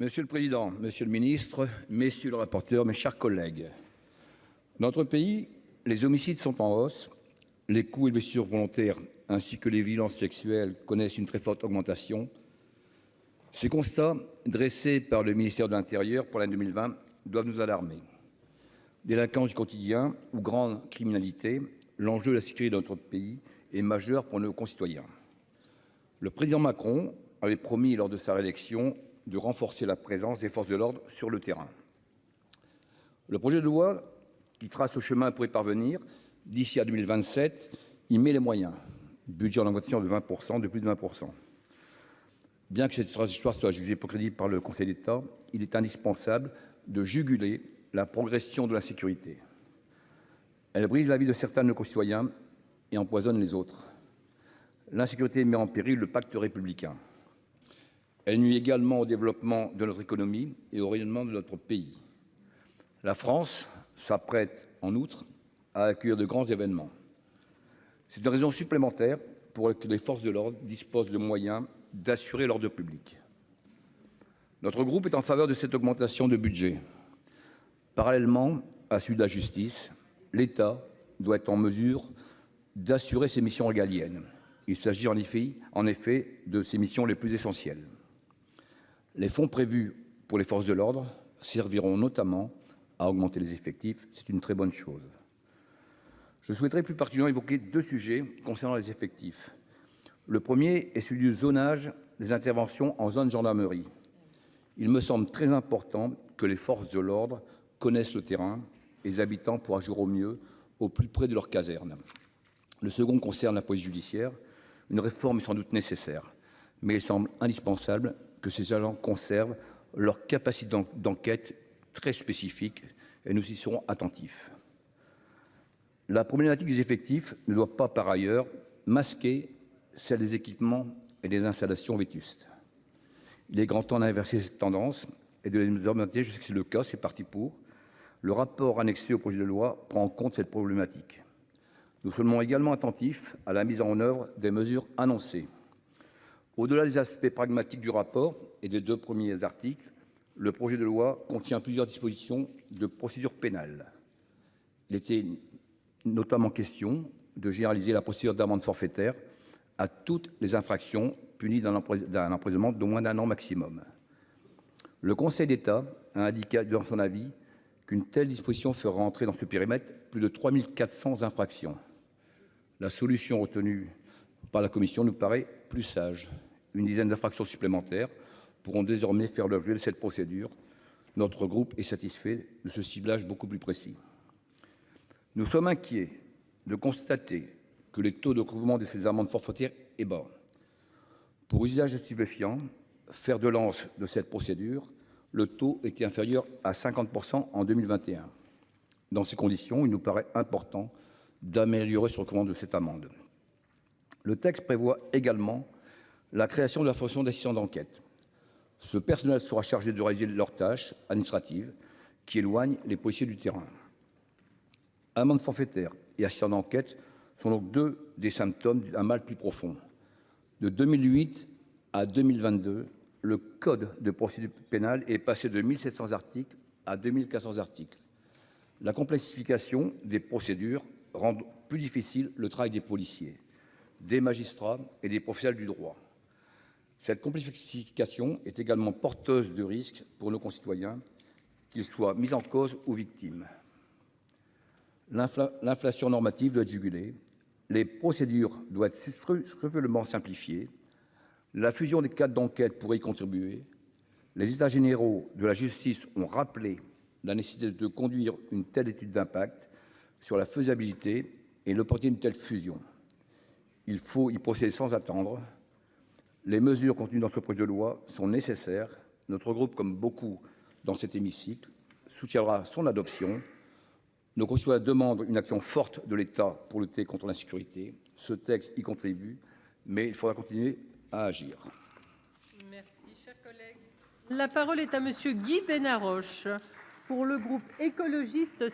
Monsieur le président, monsieur le ministre, messieurs le rapporteur, mes chers collègues, dans notre pays, les homicides sont en hausse, les coups et blessures volontaires ainsi que les violences sexuelles connaissent une très forte augmentation. Ces constats, dressés par le ministère de l'Intérieur pour l'année 2020, doivent nous alarmer. Délinquance du quotidien ou grande criminalité, l'enjeu de la sécurité de notre pays est majeur pour nos concitoyens. Le président Macron avait promis lors de sa réélection de renforcer la présence des forces de l'ordre sur le terrain. Le projet de loi qui trace le chemin pour y parvenir d'ici à 2027 y met les moyens. Budget en augmentation de 20%, de plus de 20%. Bien que cette trajectoire soit jugée peu crédible par le Conseil d'État, il est indispensable de juguler la progression de l'insécurité. Elle brise la vie de certains de nos concitoyens et empoisonne les autres. L'insécurité met en péril le pacte républicain. Elle nuit également au développement de notre économie et au rayonnement de notre pays. La France s'apprête, en outre, à accueillir de grands événements. C'est une raison supplémentaire pour que les forces de l'ordre disposent de moyens d'assurer l'ordre public. Notre groupe est en faveur de cette augmentation de budget. Parallèlement à celui de la justice, l'État doit être en mesure d'assurer ses missions régaliennes. Il s'agit en effet de ses missions les plus essentielles. Les fonds prévus pour les forces de l'ordre serviront notamment à augmenter les effectifs. C'est une très bonne chose. Je souhaiterais plus particulièrement évoquer deux sujets concernant les effectifs. Le premier est celui du zonage des interventions en zone gendarmerie. Il me semble très important que les forces de l'ordre connaissent le terrain et les habitants pour agir au mieux, au plus près de leur caserne. Le second concerne la police judiciaire. Une réforme est sans doute nécessaire, mais il semble indispensable que ces agents conservent leur capacité d'enquête très spécifique et nous y serons attentifs. La problématique des effectifs ne doit pas par ailleurs masquer celle des équipements et des installations vétustes. Il est grand temps d'inverser cette tendance et de les orienter. Je sais que c'est le cas, c'est parti pour. Le rapport annexé au projet de loi prend en compte cette problématique. Nous serons également attentifs à la mise en œuvre des mesures annoncées. Au-delà des aspects pragmatiques du rapport et des deux premiers articles, le projet de loi contient plusieurs dispositions de procédure pénale. Il était notamment question de généraliser la procédure d'amende forfaitaire à toutes les infractions punies d'un emprisonnement d'au moins d'1 an maximum. Le Conseil d'État a indiqué dans son avis qu'une telle disposition ferait entrer dans ce périmètre plus de 3 400 infractions. La solution retenue par la commission nous paraît plus sage. Une dizaine d'infractions supplémentaires pourront désormais faire l'objet de cette procédure. Notre groupe est satisfait de ce ciblage beaucoup plus précis. Nous sommes inquiets de constater que les taux de recouvrement de ces amendes forfaitaires est bas. Pour usage de stupéfiants, fer de lance de cette procédure, le taux était inférieur à 50% en 2021. Dans ces conditions, il nous paraît important d'améliorer ce recouvrement de cette amende. Le texte prévoit également la création de la fonction d'assistant d'enquête. Ce personnel sera chargé de réaliser leurs tâches administratives qui éloignent les policiers du terrain. Amende forfaitaire et assistant d'enquête sont donc deux des symptômes d'un mal plus profond. De 2008 à 2022, le code de procédure pénale est passé de 1700 articles à 2400 articles. La complexification des procédures rend plus difficile le travail des policiers, des magistrats et des professionnels du droit. Cette complexification est également porteuse de risques pour nos concitoyens, qu'ils soient mis en cause ou victimes. L'inflation normative doit être jugulée, les procédures doivent être scrupuleusement simplifiées, la fusion des cadres d'enquête pourrait y contribuer. Les États généraux de la justice ont rappelé la nécessité de conduire une telle étude d'impact sur la faisabilité et l'opportunité d'une telle fusion. Il faut y procéder sans attendre. Les mesures contenues dans ce projet de loi sont nécessaires. Notre groupe, comme beaucoup dans cet hémicycle, soutiendra son adoption. Nos concitoyens demandent une action forte de l'État pour lutter contre l'insécurité. Ce texte y contribue, mais il faudra continuer à agir. Merci, cher collègue. La parole est à monsieur Guy Benarroche pour le groupe écologiste.